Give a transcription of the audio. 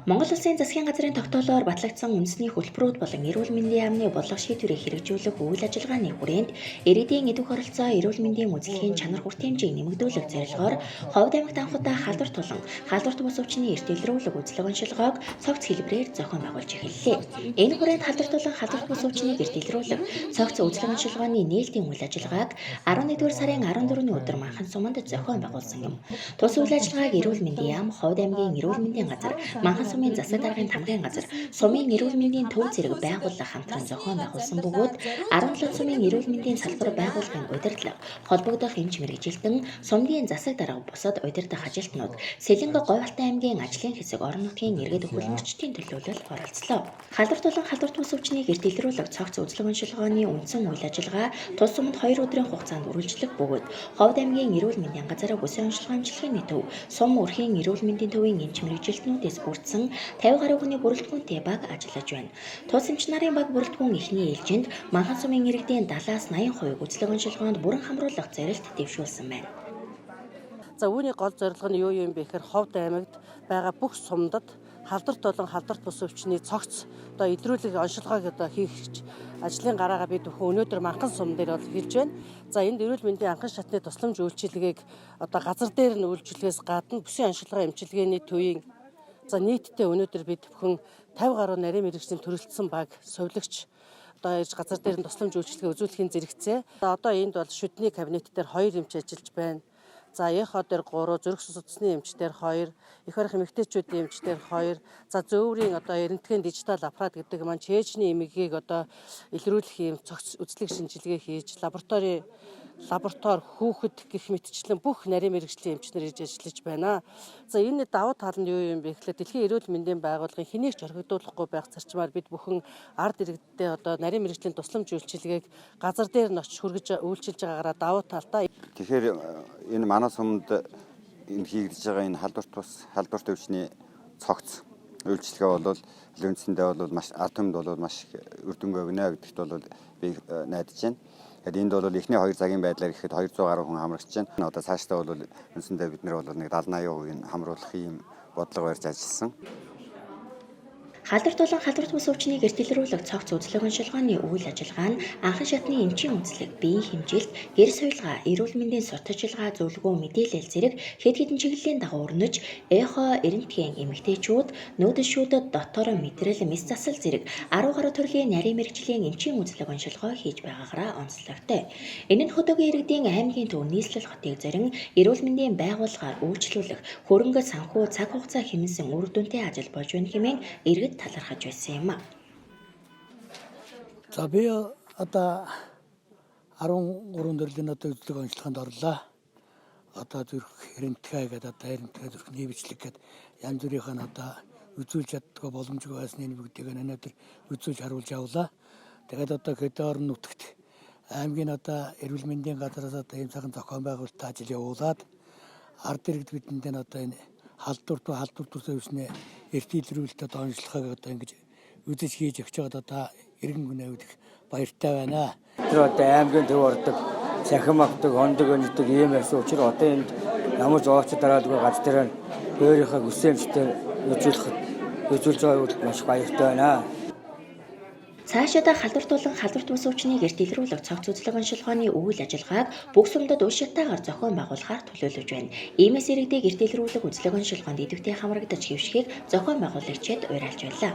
Монгол Улсын засгийн газрын тогтоолоор батлагдсан үндэсний хөтөлбөрүүд болон эрүүл мэндийн яамны бодлого шийдвэрийг хэрэгжүүлэх үйл ажиллагааны хүрээнд иргэдийн идэвх оролцоо, эрүүл мэндийн үзлэгийн чанар хүртээмжийг нэмэгдүүлэх зорилгоор Ховд аймагт анхудаа халдварт болон халдварт бус өвчний эрт илрүүлэг үзлэг оншилгоог цогц хэлбэрээр зохион байгуулж эхэллээ. Энэ хүрээнд халдварт болон халдварт бус өвчнийг эрт илрүүлэх цогц үзлэг оншилгооны нээлтийн үйл ажиллагааг 11-р сарын 14-ний өдөр Манхан суманд зохион байгуулсан юм. Тус үйл ажиллагааг эрүүл мэндийн яам, Ховд аймгийн эрүүл мэндийн газар, Манхан сумын засаг даргын тамгын газар, сумын эрүүл мэндийн төв зэрэг байгууллага хамтран зохион байгуулсан бөгөөд 17 сумын эрүүл мэндийн салбар байгууллагын удирдлага, холбогдох эмч мэргэжилтэн, сумдын засаг дарга бусад удирдах ажилтнууд, Сэлэнг Говьалтай аймгийн ажлын хэсэг орон нутгийн иргэд хөлмөрчдийн төлөөлөл оролцлоо. Халдварт болон халдварт бус өвчнийг эрт илрүүлэх цогц үзлэг оншилгооны үндсэн үйл ажиллагаа тус сумд 2 өдрийн хугацаанд үргэлжлэх бөгөөд Ховд аймгийн эрүүл мэндийн газар бүсийн онцлог амжилтын төв, сум өрхийн эрүүл мэндийн төвийн эмч мэргэжилтнүүдээс бүрдсэн 50 гаруй хүний бүрэлдэхүүнтэй баг ажиллаж байна. Тус эмч нарын баг бүрэлдэхүүн эхний ээлжинд Манхан сумын иргэдийн 70-аас 80% үзлэг оншилгоонд бүрэн хамруулах зорилт дэвшүүлсэн байна. За үүний гол зорилго нь юу юм бэ гэхээр Ховд аймагт байгаа бүх сумдад халдварт болон халдварт бус өвчний цогц илрүүлэг оншилгоог хийх ажлын гараагаа бид өнөөдөр Манхан сум дээр хэлж байна. За энд эрүүл мэндийн анхан шатны тусламж үйлчилгээг газар дээр нь үйлчилгээс гадна бүсийн оншилгоо эмчилгээний төвийн нийтдээ өнөөдөр бид бүхэн 50 гаруй нарийн мэргэжлийн төрөлдсөн баг совилогч ирж газар дээр нь тусламж үйлчилгээ үзүүлэхийн зэрэгцээ. Одоо энд бол шүдний кабинет дээр 2 эмч ажиллаж байна. За ЕХО дээр 3, зүрх судасны эмч дээр 2, их орох эмэгтэйчүүдийн эмч дээр 2, за зөөврийн эрентгийн дижитал аппарат гэдэг маань чэйжний эмгэгийг илрүүлэх юм цогц үзлэг шинжилгээ хийж лаборатори хүүхэд гэх мэтчлэн бүх нарийн мэргэжлийн эмчнэр ирж ажиллаж байна. За энэ давуу тал нь юу юм бэ гэхлээр дэлхийн эрүүл мэндийн байгууллагын хэнийг ч орхигдуулахгүй байх зарчмаар бид бүхэн ард иргэдэд нарийн мэргэжлийн тусламж үйлчилгээг газар дээр нь очиж хүргэж үйлчилж байгаагаараа давуу талтай. Тэгэхээр энэ манай сумд энэ хийгдэж байгаа энэ халдварт өвчний цогц үйлчилгээ бол Лүнцэндээ бол маш атомд бол маш үр дүнг өгнө гэдэгт бол би найдаж байна. Тэгэхээр энд бол эхний 2 цагийн байдлаар ихэд 200 гаруй хүн хамрагч байна. Одоо цаашдаа бол үндсэндээ бид нэр бол нэг 70-80% хамруулах юм бодлого барьж ажилласан. Халдварт болон халдварт бус өвчнийг эрт илрүүлэх цогц үзлэг оншилгооны үйл ажиллагаа нь анхан шатны эмчийн үндэслэг, биеийн хэмжилт, гэр сувилгаа, эрүүл мэндийн сурт ажиллагаа, зөвлөгөө, мэдээлэл зэрэг хэд хэдэн чиглэлийн дагуу өрнөж, ЕХО, эрентгийн эмэгтэйчүүд, нүүдэлшүүдэд дотор мэдрэл, мэс засал зэрэг 10 гаруй төрлийн нарийн мэргэжлийн эмчийн үндэслэг оншилгоо хийж байгаагаараа онцлогтой. Энэ нь хөдөөгийн иргэдийн аймгийн төв нийслэл хотыг зорин эрүүл мэндийн байгууллагаар үйлчлүүлэх хөрөнгө санхүү цаг хугацаа хэмнэсэн үр дүнтэй ажил болж байна хэмээн иргэд талархаж байсан юм. За би одоо 13 төрлийн үзлэг онцлогоонд орлоо. Зүрх эрентгэй гэдэг эрентгэй зүрх нэвчлэг гэдэг янз бүрийн үзүүлж чаддгаа боломжгүй байсны бүгдийг өнөөдөр үзүүлж харуулж явлаа. Тэгээд хэдэн орон нутагт аймгийн эрүүл мэндийн газраас ийм цагаан зохион байгуулалтын ажил явуулаад ард иргэд бидэнд энэ халдварт бус өвчний эрт илрүүлэлтэд онцлогоог ингэж үзэж хийж өгч байгаа иргэн хүнээ их баяртай байна. Тэр аймгийн төв ордог, цахим авдаг, хондог өндөг ийм байсан учраас энд ямар зооч дараалгүй газ дээр өөрийнхөө хүсэмжтэй үзүүлж байгаад маш баяртай байна. Цаашдаа халдварт болон халдварт бус өвчнийг эрт илрүүлэх цогц үзлэг оншилгооны үйл ажиллагааг бүх сумдад уушигтайгаар зохион байгуулахаар төлөвлөж байна. Иймээс иргэдийг эрт илрүүлэх үзлэг оншилгоонд идэвхтэй хамрагдаж хэвшихийг зохион байгуулагчид уриалж байлаа.